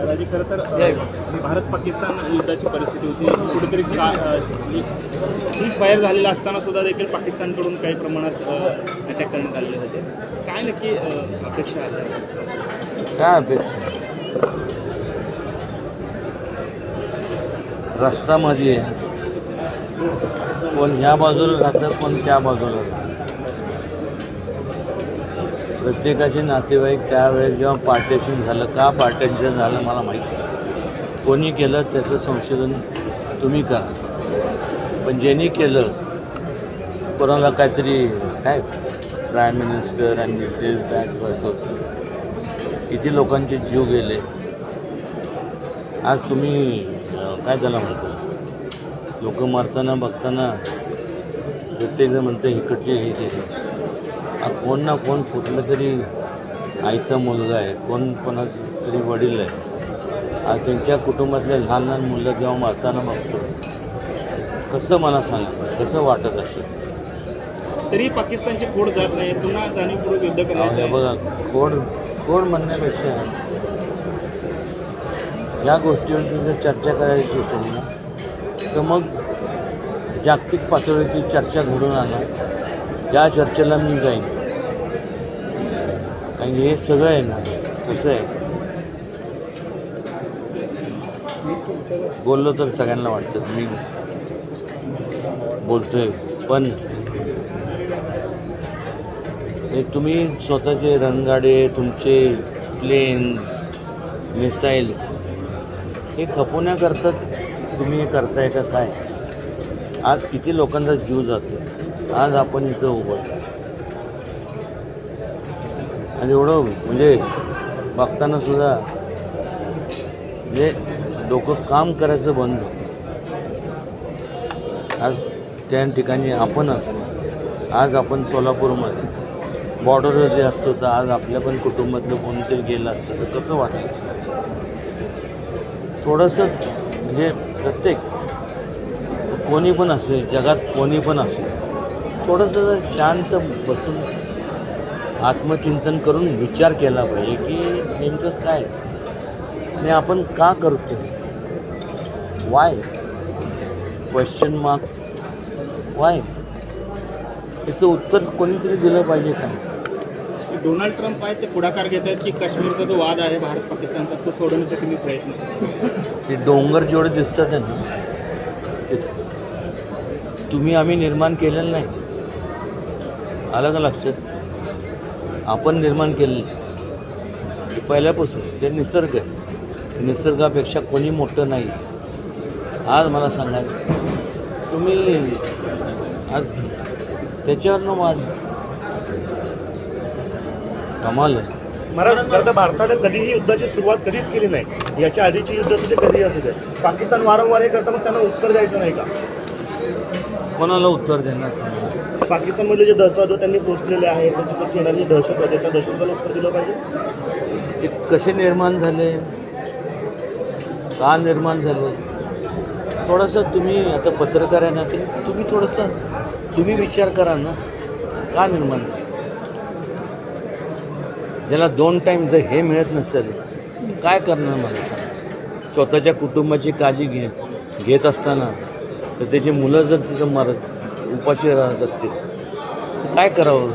राजी खरं तर भारत पाकिस्तान युद्धाची परिस्थिती होती कुठेतरी सीज फायर झालेला असताना सुद्धा देखील पाकिस्तानकडून काही प्रमाणात अटॅक करण्यात आलेले होते. काय नक्की अपेक्षा आहे? काय अपेक्षा? रस्ता मध्ये कोण ह्या बाजूला राहतं कोण त्या बाजूला राहतं. प्रत्येकाचे नातेवाईक त्यावेळेस जेव्हा पार्टिशन झालं, का पार्टिशन झालं मला माहीत नाही. कोणी केलं त्याचं संशोधन तुम्ही करा. पण ज्यांनी केलं कोणाला काहीतरी काय प्राईम मिनिस्टर आणि दिस दॅट व्हायचं होतं. किती लोकांचे जीव गेले. आज तुम्ही काय त्याला म्हणतो, लोक मरताना बघताना प्रत्येकजण म्हणतं इकडचे हे केले. कोण ना कोण कुठलं तरी आईचा मुलगा आहे, कोण कोणाचं तरी वडील आहे. आज त्यांच्या कुटुंबातले लहान लहान मुलं जेव्हा मरताना बघतो, कसं मला सांगा, कसं वाटत असेल. तरी पाकिस्तानची खोड जात नाही, पुन्हा जाणीवपूर्वक युद्ध करायचं. बघा, खोड म्हणण्यापेक्षा या गोष्टीवरती जर चर्चा करायची असेल ना, तर मग जागतिक पातळीवरती चर्चा घडून आणा. त्या चर्चेला मी जाईन. कारण हे सगळं आहे ना, कसं आहे, बोललो तर सगळ्यांना वाटतं मी बोलतोय. पण हे तुम्ही स्वतःचे रणगाडे, तुमचे प्लेन्स, मिसाईल्स हे खपवण्याकरता तुम्ही हे करताय का काय? आज किती लोकांचा जीव जातो. आज आपण इथं उभं आणि एवढं म्हणजे बघताना सुद्धा म्हणजे डोकं काम करायचं बंद होतं. आज त्या ठिकाणी आपण असतो. आज आपण सोलापूरमध्ये बॉर्डरवर जे असतो, तर आज आपल्या पण कुटुंबातलं कोणीतरी गेलं असतं तर कसं वाटतं. थोडंसं म्हणजे प्रत्येक कोणी पण असेल, जगात कोणी पण असेल, थोडंसं शांत बसून आत्मचिंतन करून विचार केला पाहिजे की नेमकं काय आणि आपण का करतो. वाय क्वेश्चन मार्क वाय, याचं उत्तर कोणीतरी दिलं पाहिजे का. डोनाल्ड ट्रम्प आहेत ते पुढाकार घेत आहेत की काश्मीरचा जो वाद आहे भारत पाकिस्तानचा तो सोडवण्याचा तुम्ही प्रयत्न. ते डोंगर जेवढे दिसतात आहे ना, ते तुम्ही आम्ही निर्माण केलेलं नाही. आलं का लक्षात? आपण निर्माण केलेलं नाही. पहिल्यापासून ते निसर्ग आहे. निसर्गापेक्षा कोणी मोठं नाही. आज मला सांगा, तुम्ही आज त्याच्यावरनं वाद कमाल आहे. खरं भारताने कधीही युद्धाची सुरुवात कधीच केली नाही. याच्या आधीची युद्ध असू दे, कधीही असू दे, पाकिस्तान वारंवार हे करता, मग त्यांना उत्तर द्यायचं नाही का? कोणाला उत्तर देणार? पाकिस्तानमधले जे दहशतवादी त्यांनी पोचलेले आहेत, तिकडचे येणारे दहशतवादी, त्या दहशतवादाला उत्तर दिलं पाहिजे. ते कसे निर्माण झाले, का निर्माण झाले, थोडंसं तुम्ही आता पत्रकार आहे ना, ते तुम्ही थोडंसं तुम्ही विचार करा ना, का निर्माण झाले. ज्याला 2 टाईम जर हे मिळत नसेल काय करणार मला सांग. स्वतःच्या कुटुंबाची काळजी घेत असताना तर त्याची मुलं जर तिथं उपाशी राहत असतील तर काय करावं.